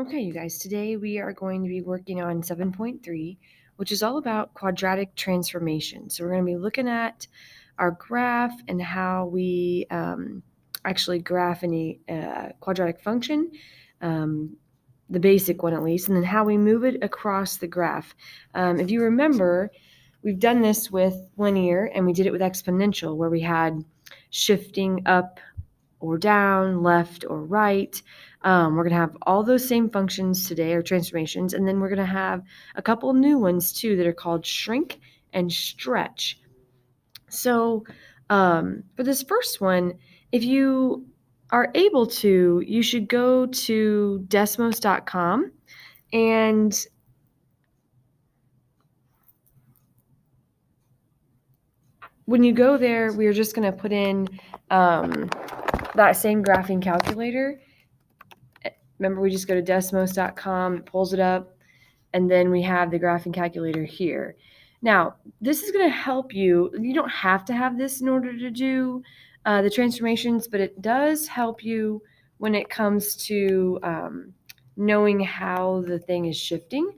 Okay, you guys, today we are going to be working on 7.3, which is all about quadratic transformation. So we're going to be looking at our graph and how we actually graph any quadratic function, the basic one at least, and then how we move it across the graph. If you remember, we've done this with linear and we did it with exponential, where we had shifting up or down, left or right. We're going to have all those same functions today, or transformations, and then we're going to have a couple new ones too that are called shrink and stretch. So for this first one, if you are able to, you should go to desmos.com, and when you go there, we're just going to put in that same graphing calculator. Remember, we just go to desmos.com, it pulls it up, and then we have the graphing calculator here. Now, this is going to help you. You don't have to have this in order to do the transformations, but it does help you when it comes to knowing how the thing is shifting.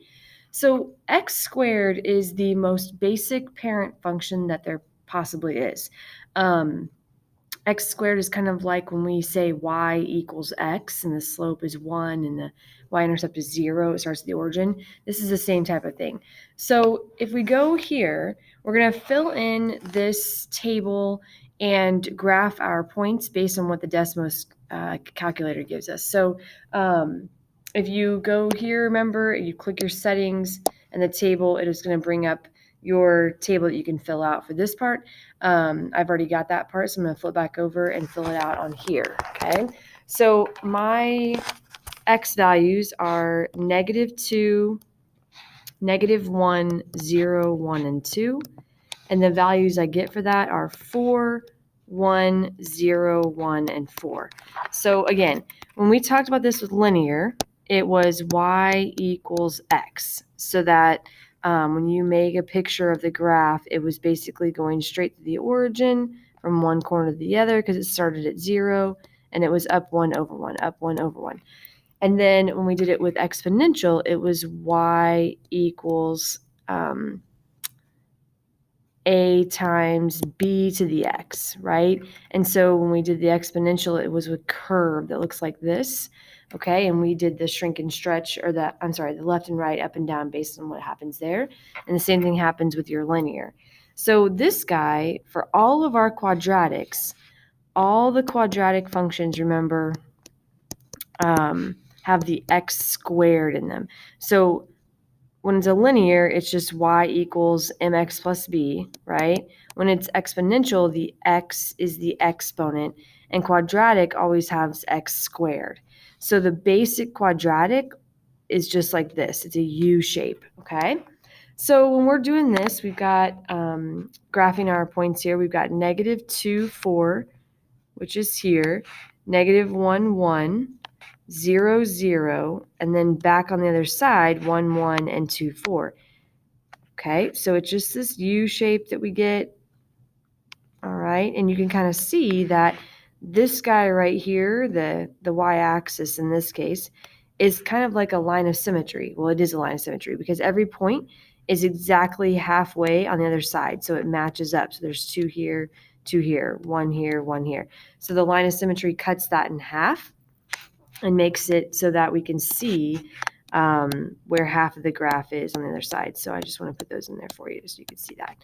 So x squared is the most basic parent function that there possibly is. X squared is kind of like when we say y equals x and the slope is 1 and the y-intercept is 0, it starts at the origin. This is the same type of thing. So if we go here, we're going to fill in this table and graph our points based on what the Desmos calculator gives us. So if you go here, remember, you click your settings and the table, it is going to bring up your table that you can fill out for this part. I've already got that part, so I'm going to flip back over and fill it out on here, okay? So my x values are -2, -1, 0, 1, and 2. And the values I get for that are 4, 1, 0, 1, and 4. So again, when we talked about this with linear, it was y equals x, so that when you make a picture of the graph, it was basically going straight to the origin from one corner to the other because it started at 0, and it was up 1 over 1, up 1 over 1. And then when we did it with exponential, it was y equals a times b to the x, right? And so when we did the exponential, it was a curve that looks like this, okay? And we did the shrink and stretch, or the left and right, up and down based on what happens there. And the same thing happens with your linear. So this guy, for all of our quadratics, all the quadratic functions, remember, have the x squared in them. So when it's a linear, it's just y equals mx plus b, right? When it's exponential, the x is the exponent, and quadratic always has x squared. So the basic quadratic is just like this. It's a U shape, okay? So when we're doing this, we've got graphing our points here. We've got -2, 4, which is here, -1, 1, 0, 0, and then back on the other side, 1, 1, and 2, 4. Okay, so it's just this U shape that we get. All right, and you can kind of see that this guy right here, the y-axis in this case, is kind of like a line of symmetry. Well, it is a line of symmetry because every point is exactly halfway on the other side, so it matches up. So there's 2 here, 2 here, 1 here, 1 here. So the line of symmetry cuts that in half and makes it so that we can see where half of the graph is on the other side. So I just want to put those in there for you so you can see that.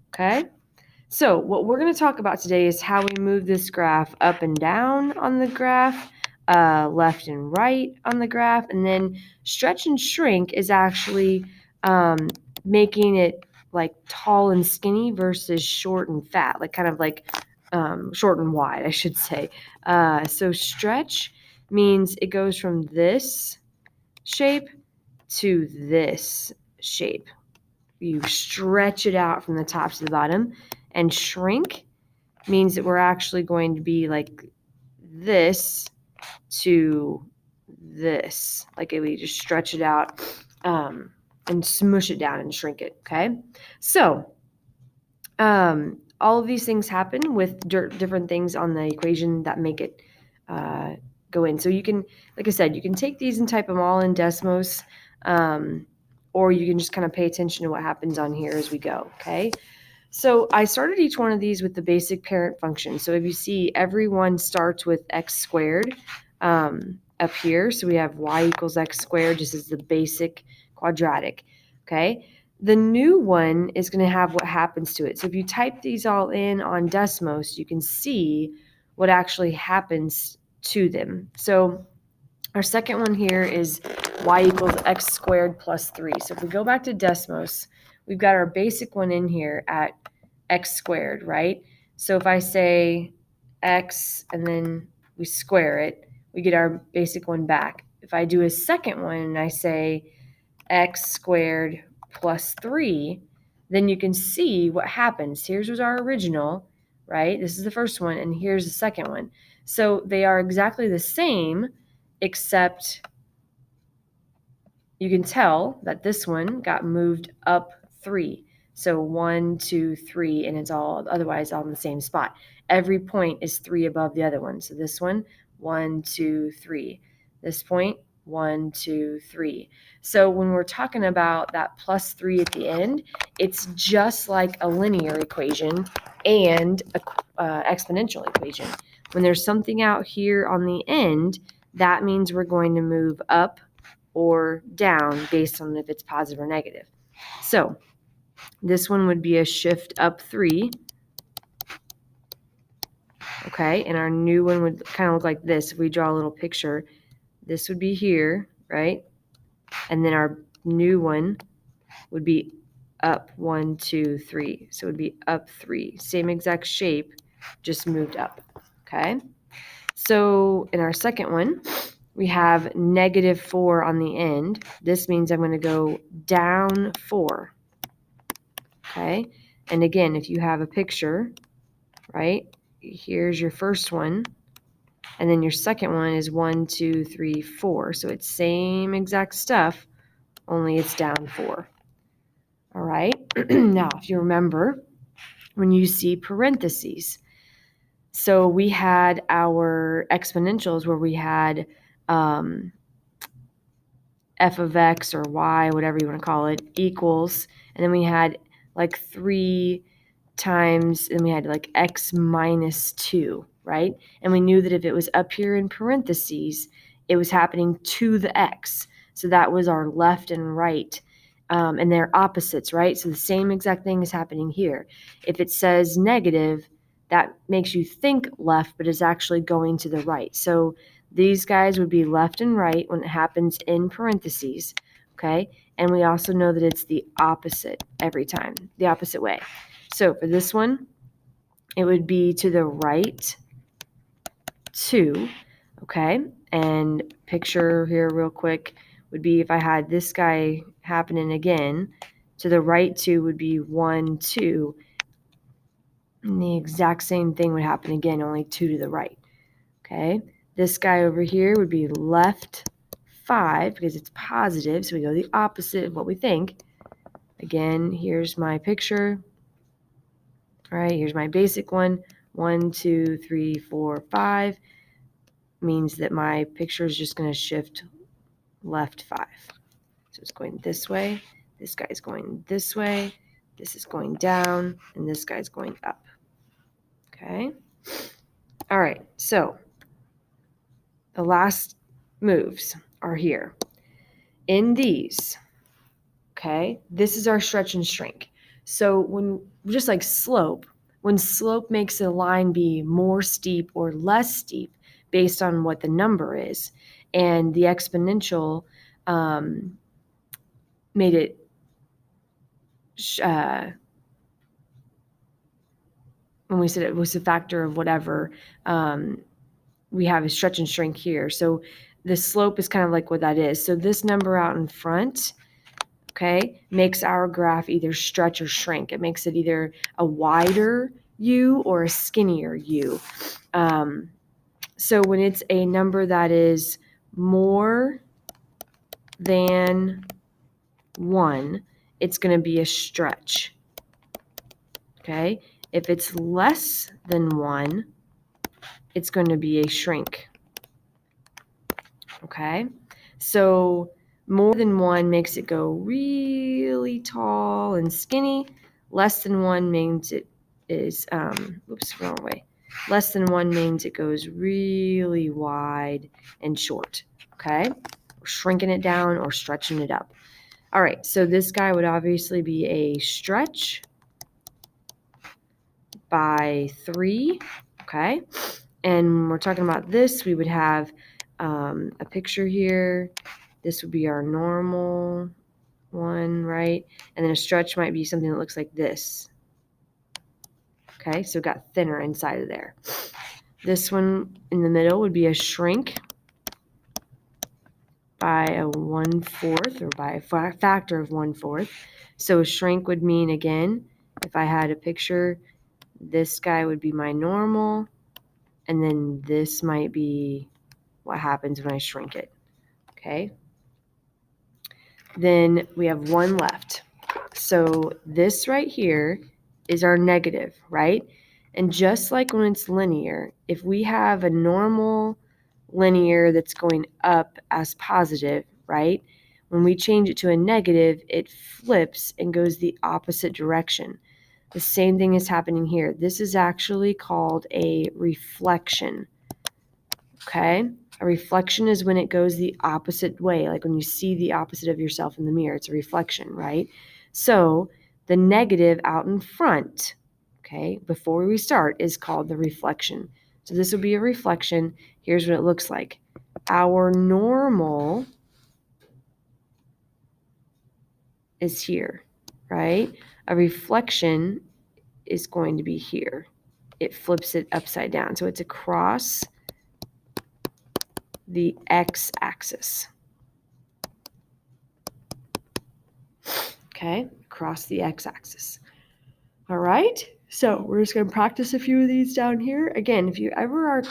Okay. So what we're going to talk about today is how we move this graph up and down on the graph, left and right on the graph, and then stretch and shrink is actually making it like tall and skinny versus short and fat, like kind of like short and wide, I should say. So stretch means it goes from this shape to this shape. You stretch it out from the top to the bottom. And shrink means that we're actually going to be like this to this. Like we just stretch it out and smush it down and shrink it, okay? So all of these things happen with different things on the equation that make it go in. So you can, like I said, you can take these and type them all in Desmos, or you can just kind of pay attention to what happens on here as we go, okay? So I started each one of these with the basic parent function. So if you see, everyone starts with x squared up here. So we have y equals x squared just as the basic quadratic, okay? The new one is going to have what happens to it. So if you type these all in on Desmos, you can see what actually happens to them. So our second one here is y equals x squared plus 3. So if we go back to Desmos, we've got our basic one in here at x squared, right? So if I say x and then we square it, we get our basic one back. If I do a second one and I say x squared plus 3, then you can see what happens. Here's was our original, right? This is the first one, and here's the second one. So they are exactly the same, except you can tell that this one got moved up 3. So 1, 2, 3, and it's all otherwise on the same spot. Every point is 3 above the other one. So this one, 1, 2, 3. This point, 1, 2, 3. So when we're talking about that plus 3 at the end, it's just like a linear equation and an exponential equation. When there's something out here on the end, that means we're going to move up or down based on if it's positive or negative. So this one would be a shift up 3. Okay, and our new one would kind of look like this. If we draw a little picture, this would be here, right? And then our new one would be up 1, 2, 3. So it would be up 3. Same exact shape, just moved up. Okay, so in our second one, we have negative 4 on the end. This means I'm going to go down 4. Okay, and again, if you have a picture, right, here's your first one, and then your second one is 1, 2, 3, 4. So it's same exact stuff, only it's down 4. All right, now if you remember, when you see parentheses, so we had our exponentials where we had f of x or y, whatever you want to call it, equals, and then we had like 3 times, and we had like x minus 2, right? And we knew that if it was up here in parentheses, it was happening to the x. So that was our left and right, and they're opposites, right? So the same exact thing is happening here. If it says negative, that makes you think left, but it's actually going to the right. So these guys would be left and right when it happens in parentheses, okay? And we also know that it's the opposite every time, the opposite way. So for this one, it would be to the right 2, okay? And picture here real quick would be if I had this guy happening again, to the right 2 would be 1, 2, and the exact same thing would happen again, only 2 to the right, okay? This guy over here would be left 5 because it's positive, so we go the opposite of what we think. Again, here's my picture. All right, here's my basic one. 1, 2, 3, 4, 5 means that my picture is just going to shift left 5. So it's going this way. This guy's going this way. This is going down, and this guy's going up. Okay. All right, so the last moves are here. In these, okay, this is our stretch and shrink. So when, just like slope, when slope makes a line be more steep or less steep based on what the number is, and the exponential made it when we said it was a factor of whatever, we have a stretch and shrink here. So the slope is kind of like what that is. So this number out in front, okay, makes our graph either stretch or shrink. It makes it either a wider U or a skinnier U. So when it's a number that is more than 1, it's going to be a stretch. Okay, if it's less than 1, it's going to be a shrink. okay? So more than 1 makes it go really tall and skinny. Less than 1 means it is, wrong way. Less than 1 means it goes really wide and short, okay? We're shrinking it down or stretching it up. All right, so this guy would obviously be a stretch by 3, okay? And when we're talking about this, we would have a picture here. This would be our normal one, right? And then a stretch might be something that looks like this. Okay, so it got thinner inside of there. This one in the middle would be a shrink by a 1/4 or by a factor of 1/4. So a shrink would mean, again, if I had a picture, this guy would be my normal, and then this might be what happens when I shrink it. Okay. Then we have 1 left. So this right here is our negative, right? And just like when it's linear, if we have a normal linear that's going up as positive, right? When we change it to a negative, it flips and goes the opposite direction. The same thing is happening here. This is actually called a reflection. Okay? A reflection is when it goes the opposite way, like when you see the opposite of yourself in the mirror. It's a reflection, right? So the negative out in front, okay, before we start, is called the reflection. So this will be a reflection. Here's what it looks like. Our normal is here, right? A reflection is going to be here. It flips it upside down. So it's across the x-axis. Okay, across the x-axis. All right, so we're just going to practice a few of these down here. Again, if you ever are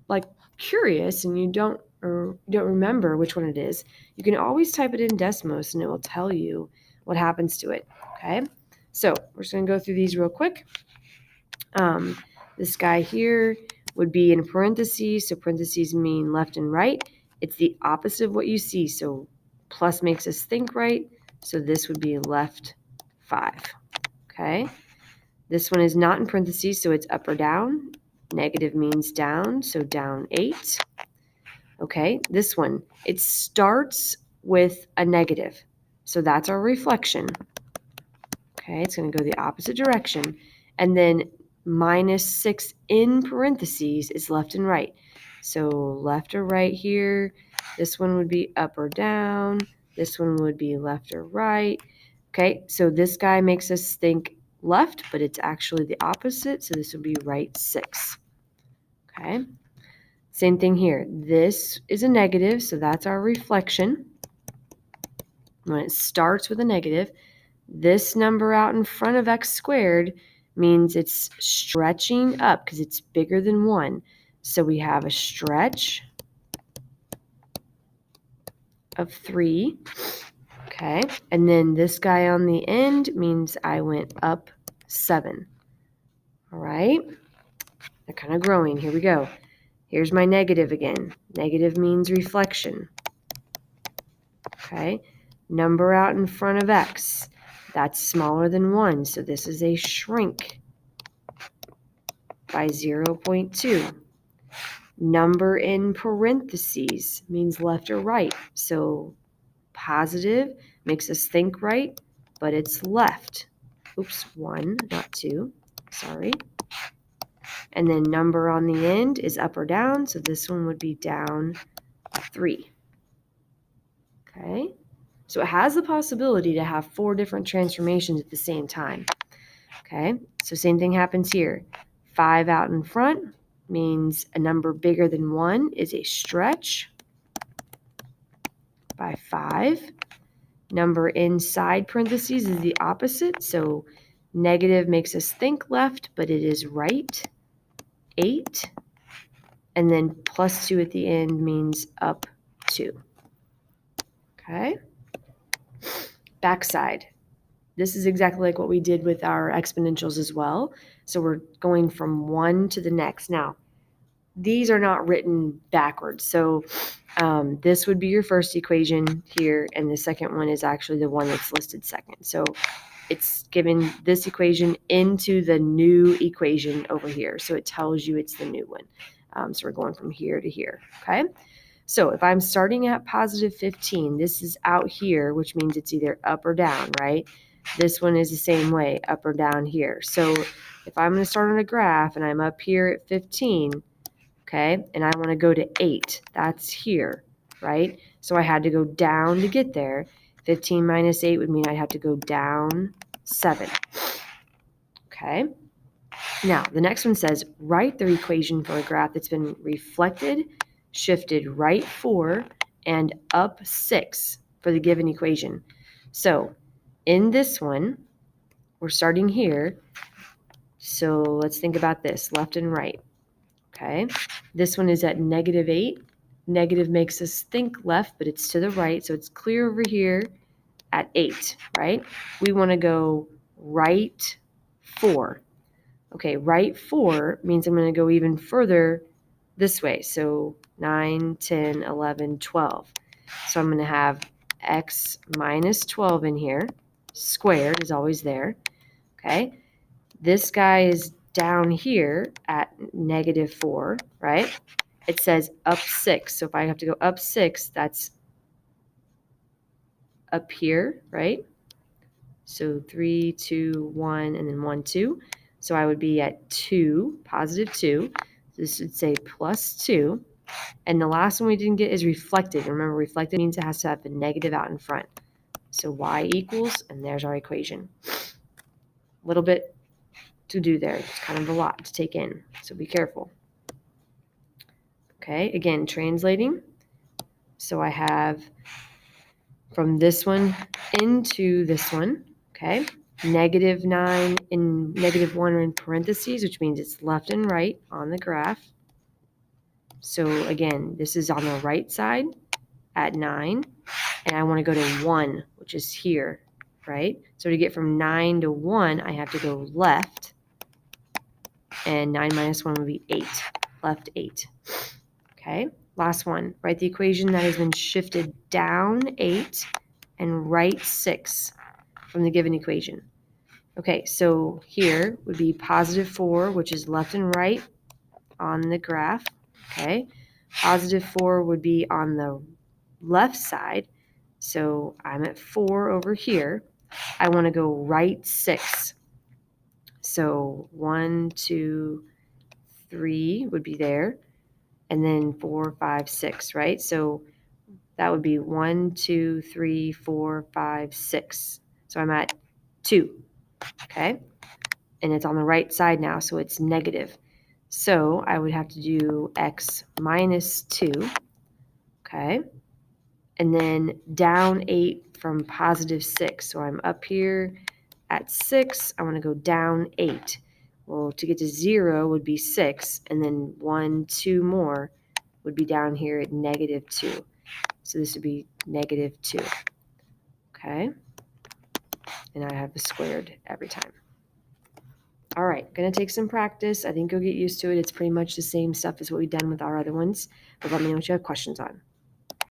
like curious and you don't remember which one it is, you can always type it in Desmos and it will tell you what happens to it. Okay, so we're just going to go through these real quick. This guy here would be in parentheses, so parentheses mean left and right. It's the opposite of what you see, so plus makes us think right, so this would be left 5. Okay, this one is not in parentheses, so it's up or down. Negative means down, so down 8. Okay, this one, it starts with a negative, so that's our reflection. Okay, it's going to go the opposite direction, and then -6 in parentheses is left and right. So left or right here, this one would be up or down, this one would be left or right. Okay, so this guy makes us think left, but it's actually the opposite, so this would be right 6. Okay, same thing here. This is a negative, so that's our reflection. When it starts with a negative, this number out in front of x squared means it's stretching up because it's bigger than 1. So we have a stretch of 3. Okay, and then this guy on the end means I went up 7. All right, they're kind of growing. Here we go. Here's my negative again. Negative means reflection. Okay, number out in front of x. That's smaller than 1, so this is a shrink by 0.2. Number in parentheses means left or right. So positive makes us think right, but it's left. Oops, 1, not 2. Sorry. And then number on the end is up or down, so this one would be down 3. Okay? So it has the possibility to have 4 different transformations at the same time. Okay? So same thing happens here. 5 out in front means a number bigger than 1 is a stretch by 5. Number inside parentheses is the opposite, so negative makes us think left, but it is right, 8. And then plus 2 at the end means up 2. Okay? Backside. This is exactly like what we did with our exponentials as well. So we're going from one to the next. Now, these are not written backwards. So this would be your first equation here, and the second one is actually the one that's listed second. So it's given this equation into the new equation over here. So it tells you it's the new one. So we're going from here to here, okay? So if I'm starting at positive 15, this is out here, which means it's either up or down, right? This one is the same way, up or down here. So if I'm going to start on a graph and I'm up here at 15, okay, and I want to go to 8, that's here, right? So I had to go down to get there. 15 minus 8 would mean I'd have to go down 7. Okay. Now, the next one says, write the equation for a graph that's been reflected, shifted right 4, and up 6 for the given equation. So in this one, we're starting here. So let's think about this, left and right. Okay. This one is at negative 8. Negative makes us think left, but it's to the right. So it's clear over here at 8, right? We want to go right 4. Okay, right 4 means I'm going to go even further this way. So 9, 10, 11, 12. So I'm going to have x minus 12 in here. Squared is always there. Okay, this guy is down here at negative 4, right? It says up 6. So if I have to go up 6, that's up here, right? So 3, 2, 1, and then 1, 2. So I would be at 2, positive 2. This would say plus 2. And the last one we didn't get is reflected. Remember, reflected means it has to have a negative out in front. So y equals, and there's our equation. A little bit to do there. It's kind of a lot to take in, so be careful. Okay, again, translating. So I have from this one into this one, okay? Negative 9 and negative 1 are in parentheses, which means it's left and right on the graph. So again, this is on the right side at 9, and I want to go to 1, which is here, right? So to get from 9 to 1, I have to go left, and 9 minus 1 would be 8, left 8. Okay, last one, write the equation that has been shifted down 8 and right 6 from the given equation. Okay, so here would be positive 4, which is left and right on the graph. Okay, positive 4 would be on the left side. So I'm at 4 over here. I want to go right 6. So 1, 2, 3 would be there. And then 4, 5, 6, right? So that would be 1, 2, 3, 4, 5, 6. So I'm at 2. Okay. And it's on the right side now, so it's negative. So I would have to do x minus 2, okay? And then down 8 from positive 6. So I'm up here at 6. I want to go down 8. Well, to get to 0 would be 6, and then 1, 2 more would be down here at negative 2. So this would be negative 2, okay? And I have the squared every time. All right, going to take some practice. I think you'll get used to it. It's pretty much the same stuff as what we've done with our other ones, but let me know what you have questions on.